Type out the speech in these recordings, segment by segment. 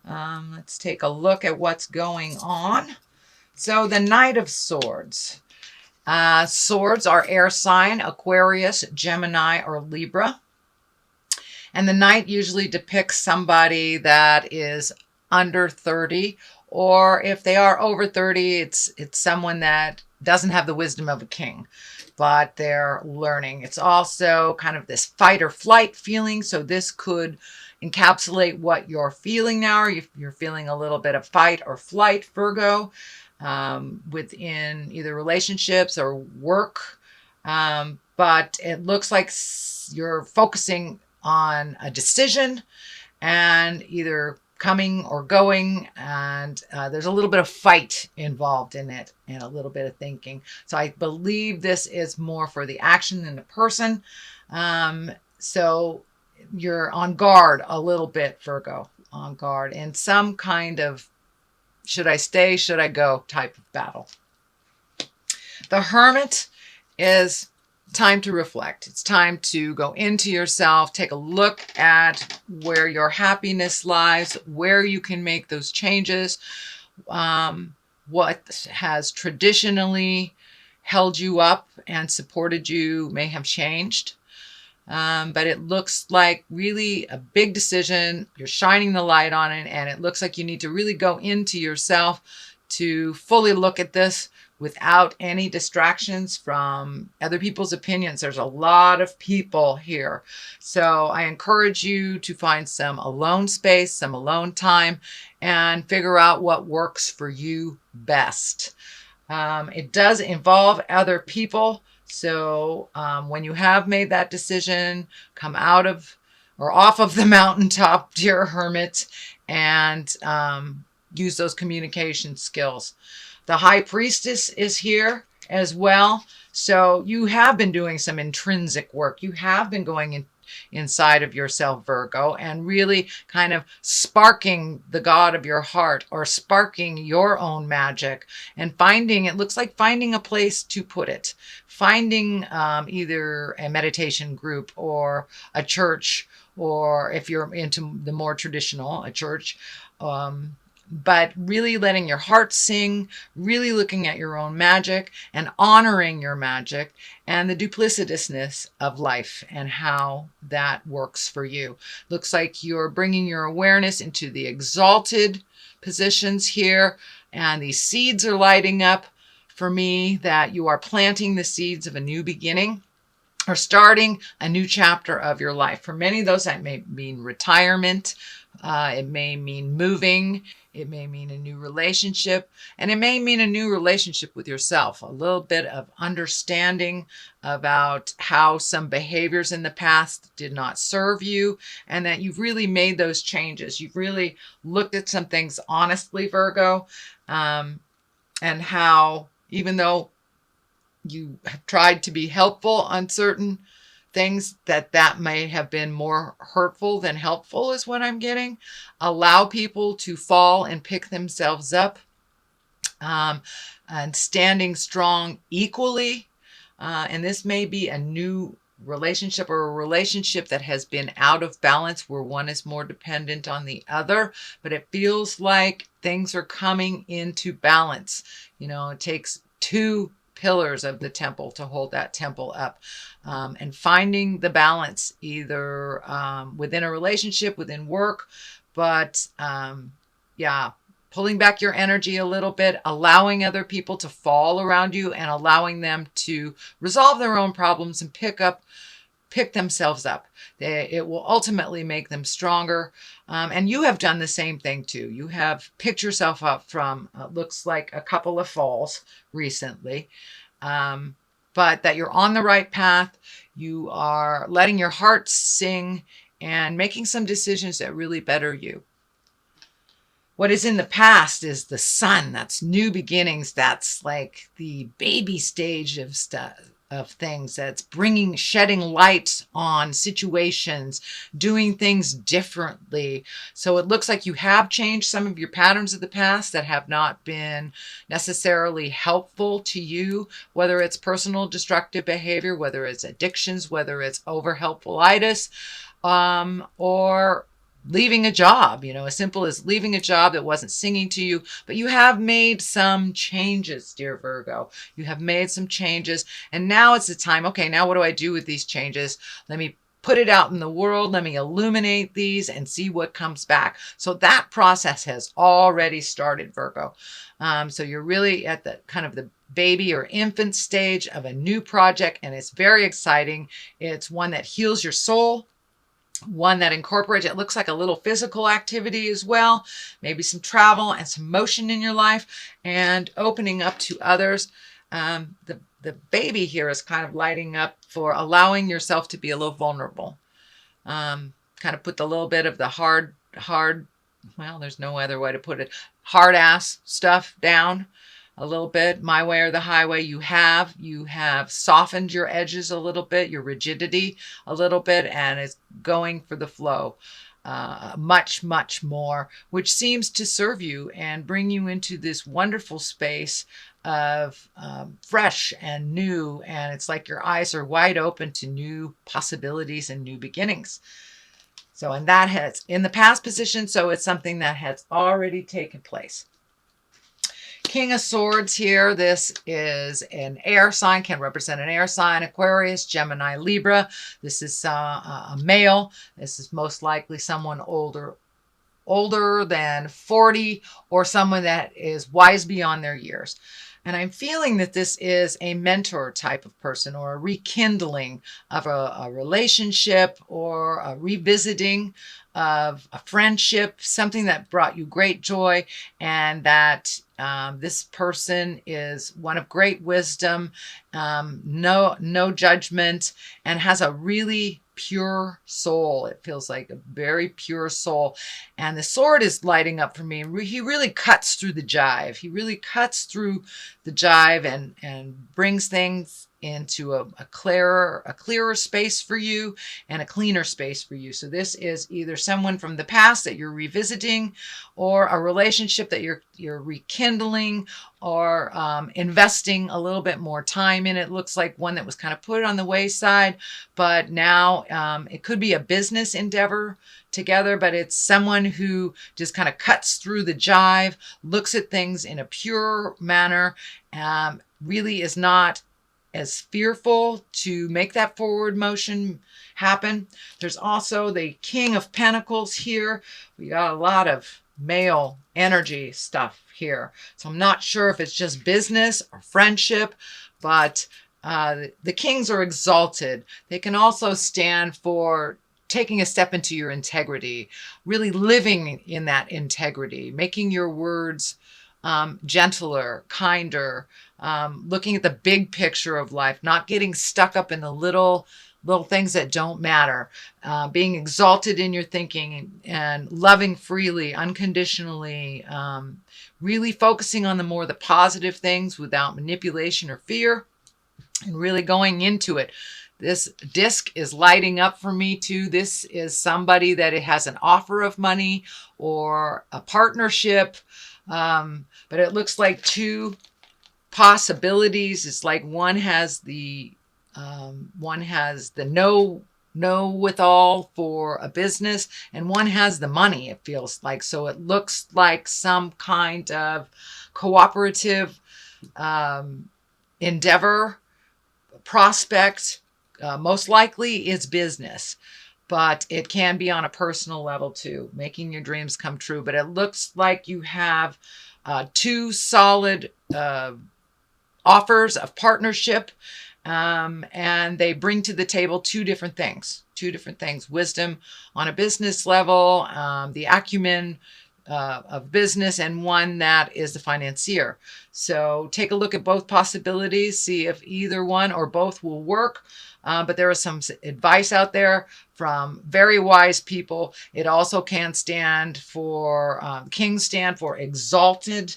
Let's take a look at what's going on. So the Knight of Swords. Swords are air sign, Aquarius, Gemini, or Libra. And the Knight usually depicts somebody that is under 30, or if they are over 30, it's someone that doesn't have the wisdom of a king, but they're learning. It's also kind of this fight or flight feeling. So this could encapsulate what you're feeling now. You're feeling a little bit of fight or flight, Virgo, within either relationships or work. But it looks like you're focusing on a decision and either coming or going, and there's a little bit of fight involved in it and a little bit of thinking. So I believe this is more for the action than the person. So you're on guard a little bit, Virgo, on guard in some kind of should I stay, should I go type of battle. The Hermit is time to reflect. It's time to go into yourself, take a look at where your happiness lies, where you can make those changes, what has traditionally held you up and supported you may have changed. But it looks like really a big decision. You're shining the light on it, and it looks like you need to really go into yourself to fully look at this without any distractions from other people's opinions. There's a lot of people here. So I encourage you to find some alone space, some alone time, and figure out what works for you best. It does involve other people. So when you have made that decision, come out of or off of the mountaintop, dear Hermit, and use those communication skills. The High Priestess is here as well. So you have been doing some intrinsic work. You have been going inside of yourself, Virgo, and really kind of sparking the God of your heart or sparking your own magic and it looks like finding a place to put it, finding either a meditation group or a church, or if you're into the more traditional, a church, but really letting your heart sing, really looking at your own magic and honoring your magic and the duplicitousness of life and how that works for you. Looks like you're bringing your awareness into the exalted positions here, and these seeds are lighting up for me that you are planting the seeds of a new beginning or starting a new chapter of your life. For many of those, that may mean retirement. It may mean moving. It may mean a new relationship, and it may mean a new relationship with yourself, a little bit of understanding about how some behaviors in the past did not serve you, and that you've really made those changes. You've really looked at some things honestly, Virgo, and how even though you have tried to be helpful on certain things, that may have been more hurtful than helpful is what I'm getting. Allow people to fall and pick themselves up, and standing strong equally. And this may be a new relationship or a relationship that has been out of balance where one is more dependent on the other, but it feels like things are coming into balance. You know, it takes two pillars of the temple to hold that temple up, and finding the balance either within a relationship, within work, but pulling back your energy a little bit, allowing other people to fall around you and allowing them to resolve their own problems and pick themselves up. It will ultimately make them stronger. And you have done the same thing too. You have picked yourself up from, looks like a couple of falls recently, but that you're on the right path. You are letting your heart sing and making some decisions that really better you. What is in the past is the sun. That's new beginnings. That's like the baby stage of stuff, of things. That's shedding light on situations, doing things differently. So it looks like you have changed some of your patterns of the past that have not been necessarily helpful to you, whether it's personal destructive behavior, whether it's addictions, whether it's over helpfulitis, or leaving a job, as simple as leaving a job that wasn't singing to you, but you have made some changes, dear Virgo. You have made some changes, and now it's the time. Okay, now what do I do with these changes? Let me put it out in the world. Let me illuminate these and see what comes back. So that process has already started, Virgo. So you're really at the kind of the baby or infant stage of a new project, and it's very exciting. It's one that heals your soul, one that incorporates, it looks like a little physical activity as well, maybe some travel and some motion in your life, and opening up to others. The baby here is kind of lighting up for allowing yourself to be a little vulnerable. Kind of put the little bit of the hard, well, there's no other way to put it, hard ass stuff down a little bit, my way or the highway. You have softened your edges a little bit, your rigidity a little bit, and it's going for the flow much, much more, which seems to serve you and bring you into this wonderful space of fresh and new. And it's like your eyes are wide open to new possibilities and new beginnings. So, and that has in the past position, so it's something that has already taken place. King of Swords here. This is an air sign, can represent an air sign, Aquarius, Gemini, Libra. This is a male. This is most likely someone older than 40, or someone that is wise beyond their years. And I'm feeling that this is a mentor type of person, or a rekindling of a relationship, or a revisiting of a friendship, something that brought you great joy, and that this person is one of great wisdom, no judgment, and has a really pure soul. It feels like a very pure soul. And the sword is lighting up for me. He really cuts through the jive. He really cuts through the jive and brings things into a clearer space for you, and a cleaner space for you. So this is either someone from the past that you're revisiting, or a relationship that you're rekindling, or investing a little bit more time in. It looks like one that was kind of put on the wayside, but now it could be a business endeavor together, but it's someone who just kind of cuts through the jive, looks at things in a pure manner, really is not as fearful to make that forward motion happen. There's also the King of Pentacles here. We got a lot of male energy stuff here. So I'm not sure if it's just business or friendship, but the kings are exalted. They can also stand for taking a step into your integrity, really living in that integrity, making your words gentler, kinder, looking at the big picture of life, not getting stuck up in the little things that don't matter, being exalted in your thinking and loving freely, unconditionally, really focusing on the positive things without manipulation or fear, and really going into it. This disc is lighting up for me too. This is somebody that it has an offer of money or a partnership, but it looks like two possibilities. It's like one has the know with all for a business, and one has the money, it feels like. So it looks like some kind of cooperative endeavor, prospect. Most likely it's business, but it can be on a personal level too, making your dreams come true. But it looks like you have two solid offers of partnership, and they bring to the table two different things. Wisdom on a business level, the acumen of business, and one that is the financier. So take a look at both possibilities, see if either one or both will work. But there is some advice out there from very wise people. It also can stand for, kings stand for exalted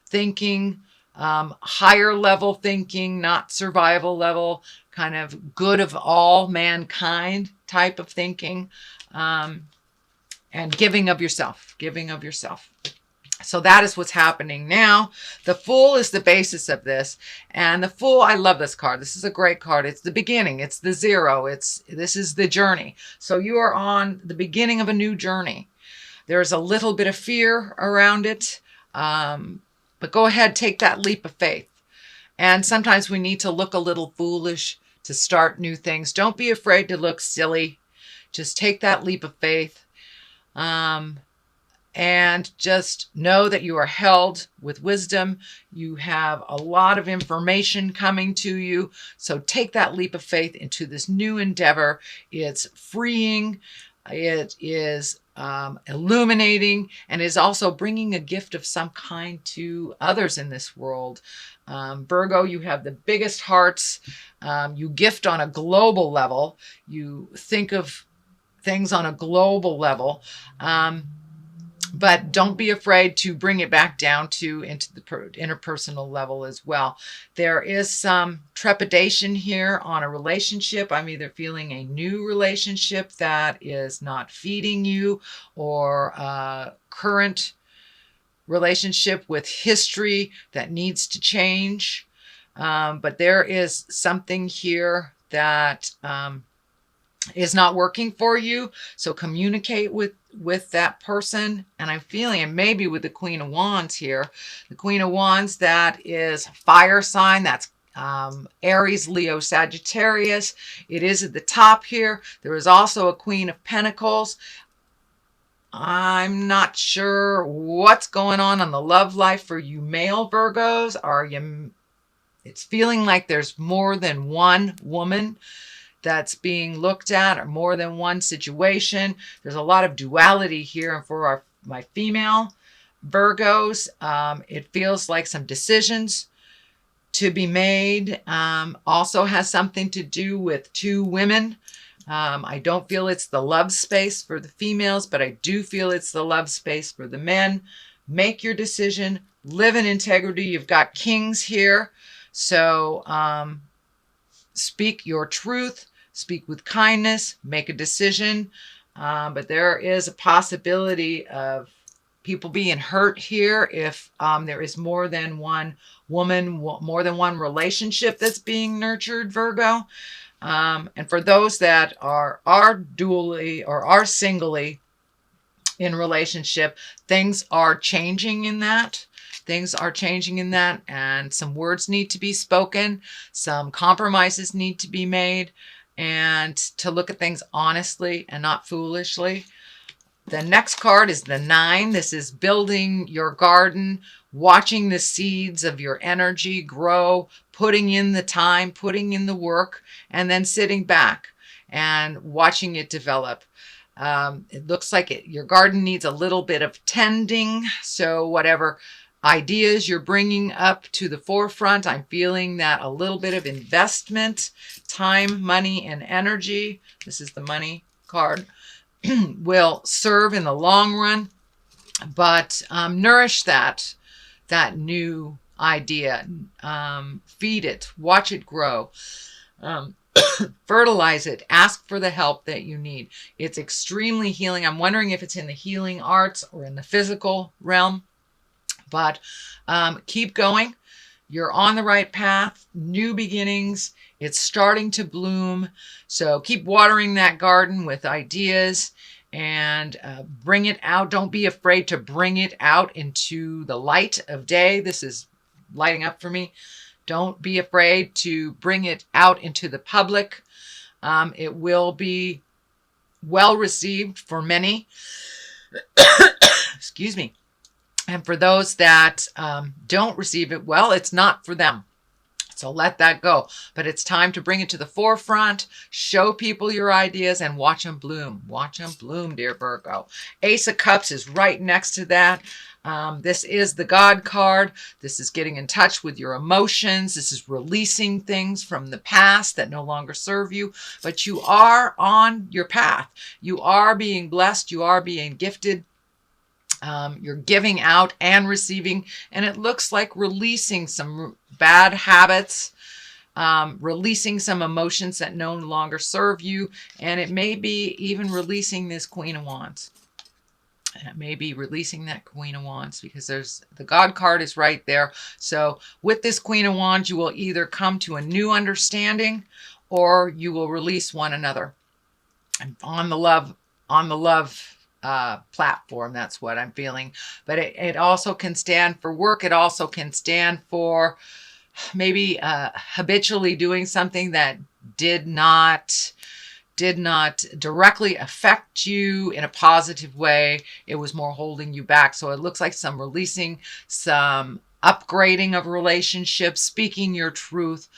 thinking, higher level thinking, not survival level, kind of good of all mankind type of thinking, and giving of yourself. So that is what's happening now. The Fool is the basis of this. And the Fool, I love this card. This is a great card. It's the beginning. It's the zero. This is the journey. So you are on the beginning of a new journey. There's a little bit of fear around it, but go ahead, take that leap of faith. And sometimes we need to look a little foolish to start new things. Don't be afraid to look silly. Just take that leap of faith. And just know that you are held with wisdom. You have a lot of information coming to you. So take that leap of faith into this new endeavor. It's freeing. It is illuminating, and is also bringing a gift of some kind to others in this world. Virgo, you have the biggest hearts. You gift on a global level. You think of things on a global level. But don't be afraid to bring it back down into the interpersonal level as well. There is some trepidation here on a relationship. I'm either feeling a new relationship that is not feeding you, or a current relationship with history that needs to change. But there is something here that is not working for you. So communicate with that person. And I'm feeling, and maybe with the Queen of Wands here, the Queen of Wands, that is fire sign. That's Aries, Leo, Sagittarius. It is at the top here. There is also a Queen of Pentacles. I'm not sure what's going on the love life for you male Virgos. It's feeling like there's more than one woman that's being looked at, or more than one situation. There's a lot of duality here. And for my female Virgos, it feels like some decisions to be made. Also has something to do with two women. I don't feel it's the love space for the females, but I do feel it's the love space for the men. Make your decision. Live in integrity. You've got kings here. So speak your truth. Speak with kindness. Make a decision. But there is a possibility of people being hurt here if there is more than one woman, more than one relationship that's being nurtured, Virgo. And for those that are dually or are singly in relationship, things are changing in that. Things are changing in that, and some words need to be spoken. Some compromises need to be made, and to look at things honestly and not foolishly. The next card is the 9. This is building your garden, watching the seeds of your energy grow, putting in the time, putting in the work, and then sitting back and watching it develop. It looks like your garden needs a little bit of tending. So whatever ideas you're bringing up to the forefront, I'm feeling that a little bit of investment, time, money, and energy, this is the money card, will serve in the long run. But nourish that new idea. Feed it. Watch it grow. Fertilize it. Ask for the help that you need. It's extremely healing. I'm wondering if it's in the healing arts or in the physical realm. But keep going. You're on the right path. New beginnings. It's starting to bloom. So keep watering that garden with ideas and bring it out. Don't be afraid to bring it out into the light of day. This is lighting up for me. Don't be afraid to bring it out into the public. It will be well received for many. Excuse me. And for those that don't receive it well, it's not for them. So let that go. But it's time to bring it to the forefront, show people your ideas, and watch them bloom. Watch them bloom, dear Virgo. Ace of Cups is right next to that. This is the God card. This is getting in touch with your emotions. This is releasing things from the past that no longer serve you. But you are on your path. You are being blessed. You are being gifted. You're giving out and receiving, and it looks like releasing some bad habits, releasing some emotions that no longer serve you, and it may be even releasing this Queen of Wands. And it may be releasing that Queen of Wands, because the God card is right there. So with this Queen of Wands, you will either come to a new understanding or you will release one another. And on the love platform. That's what I'm feeling. But it also can stand for work. It also can stand for maybe habitually doing something that did not directly affect you in a positive way. It was more holding you back. So it looks like some releasing, some upgrading of relationships, speaking your truth,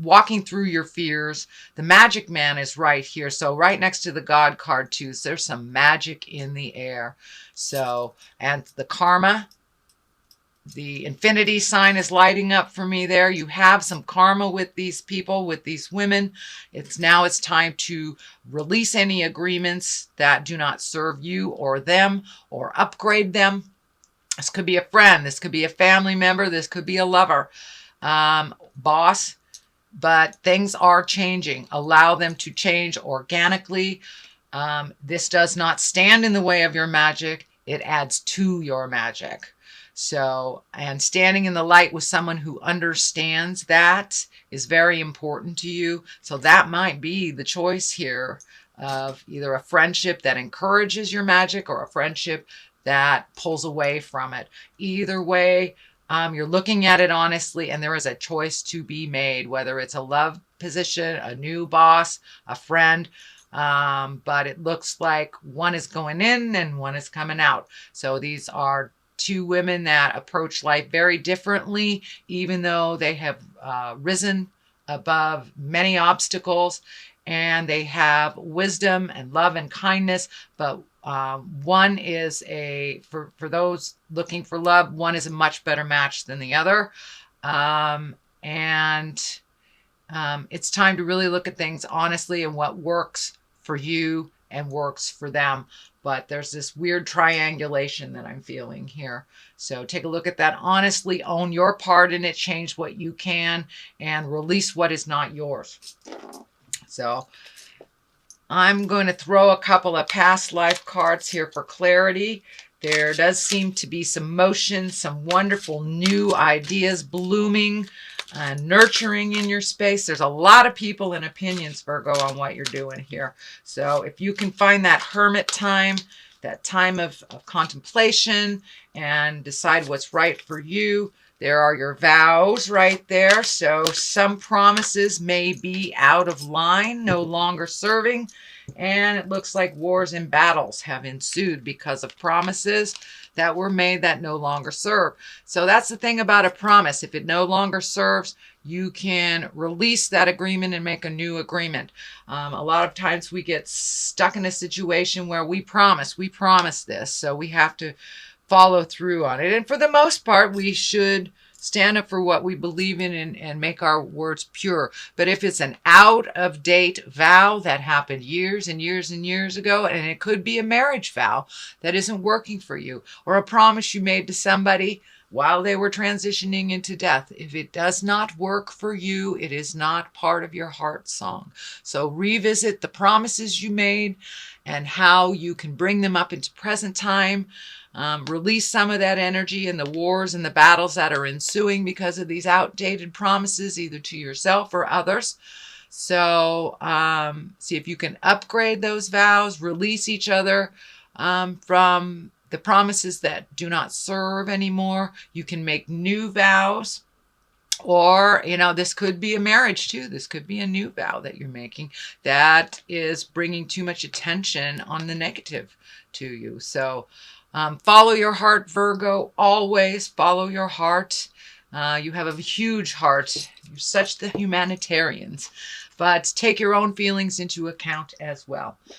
walking through your fears. The magic man is right here. So right next to the God card too. So there's some magic in the air. So, and the karma, the infinity sign is lighting up for me there. You have some karma with these people, with these women. It's time to release any agreements that do not serve you or them, or upgrade them. This could be a friend. This could be a family member. This could be a lover, boss. But things are changing. Allow them to change organically. This does not stand in the way of your magic. It adds to your magic. So, and standing in the light with someone who understands that is very important to you. So that might be the choice here of either a friendship that encourages your magic or a friendship that pulls away from it. Either way, you're looking at it honestly, and there is a choice to be made, whether it's a love position, a new boss, a friend. But it looks like one is going in and one is coming out. So these are two women that approach life very differently, even though they have risen above many obstacles, and they have wisdom and love and kindness. But one is for those looking for love, one is a much better match than the other. It's time to really look at things honestly and what works for you and works for them. But there's this weird triangulation that I'm feeling here. So take a look at that honestly, own your part in it, change what you can, and release what is not yours. So I'm going to throw a couple of past life cards here for clarity. There does seem to be some motion, some wonderful new ideas blooming and nurturing in your space. There's a lot of people and opinions, Virgo, on what you're doing here. So if you can find that hermit time, that time of contemplation, and decide what's right for you, there are your vows right there. So some promises may be out of line, no longer serving. And it looks like wars and battles have ensued because of promises that were made that no longer serve. So that's the thing about a promise. If it no longer serves, you can release that agreement and make a new agreement. A lot of times we get stuck in a situation where we promise this. So we have to follow through on it. And for the most part, we should stand up for what we believe in and make our words pure. But if it's an out-of-date vow that happened years and years and years ago, and it could be a marriage vow that isn't working for you, or a promise you made to somebody while they were transitioning into death, if it does not work for you, it is not part of your heart song. So revisit the promises you made and how you can bring them up into present time. Release some of that energy in the wars and the battles that are ensuing because of these outdated promises, either to yourself or others. So see if you can upgrade those vows, release each other from the promises that do not serve anymore. You can make new vows. Or, this could be a marriage too. This could be a new vow that you're making that is bringing too much attention on the negative to you. So follow your heart, Virgo. Always follow your heart. You have a huge heart. You're such the humanitarians. But take your own feelings into account as well.